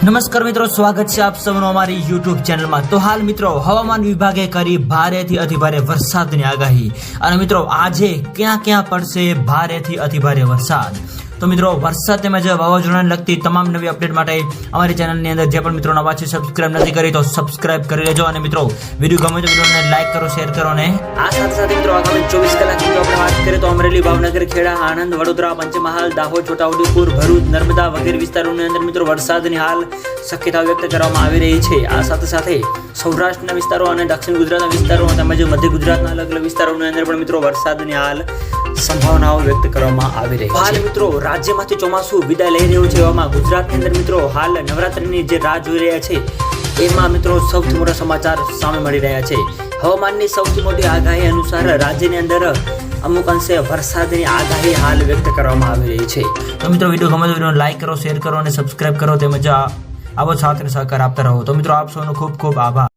નમસ્કાર મિત્રો, સ્વાગત છે આપ સૌનું અમારી યુટ્યુબ ચેનલમાં। તો હાલ મિત્રો હવામાન વિભાગે કરી ભારેથી અતિભારે વરસાદની આગાહી। અને મિત્રો આજે ક્યાં ક્યાં પડશે ભારેથી અતિભારે વરસાદ। તો મિત્રો વરસાદ તેમજ વાવાઝોડાને લગતી તમામ નવી અપડેટ માટે અમારી ચેનલની અંદર જે પણ મિત્રો નવા છે સબસ્ક્રાઇબ નથી કરી તો સબસ્ક્રાઇબ કરી લેજો। અને મિત્રો વિડીયો ગમે તો વિડીયોને લાઈક કરો, શેર કરો। અને આ સાથે સાથે મિત્રો આગામી 24 કલાકની જો આપણે વાત કરીએ તો અમરેલી, ભાવનગર, ખેડા, આણંદ, વડોદરા, પંચમહાલ, દાહોદ, છોટાઉદેપુર, ભરૂચ, નર્મદા વગેરે વિસ્તારોની અંદર મિત્રો વરસાદની હાલ શક્યતા વ્યક્ત કરવામાં આવી રહી છે। આ સાથે સાથે સૌરાષ્ટ્રના વિસ્તારો અને દક્ષિણ ગુજરાતના વિસ્તારો તેમજ મધ્ય ગુજરાતના અલગ અલગ વિસ્તારોની અંદર પણ મિત્રો વરસાદની હાલ સંભાવનાઓ વ્યક્ત કરવામાં આવી રહી છે। હાલ મિત્રો રાજ્યમાંથી ચોમાસું વિદાય લઈ રહ્યું છે। એવામાં ગુજરાતની અંદર મિત્રો હાલ નવરાત્રિની જે રાહ જોઈ રહ્યા છે એમાં મિત્રો સૌથી મોટા સમાચાર સામે મળી રહ્યા છે। હવામાનની સૌથી મોટી આગાહી અનુસાર રાજ્યની અંદર અમુક અંશે વરસાદની આગાહી હાલ વ્યક્ત કરવામાં આવી રહી છે। તો મિત્રો વિડીયો ગમે તો વિડીયોને લાઈક કરો, શેર કરો અને સબસ્ક્રાઇબ કરો તેમજ આવો સાથ અને સહકાર આપતા રહો। તો મિત્રો આપ સૌનો ખૂબ ખૂબ આભાર।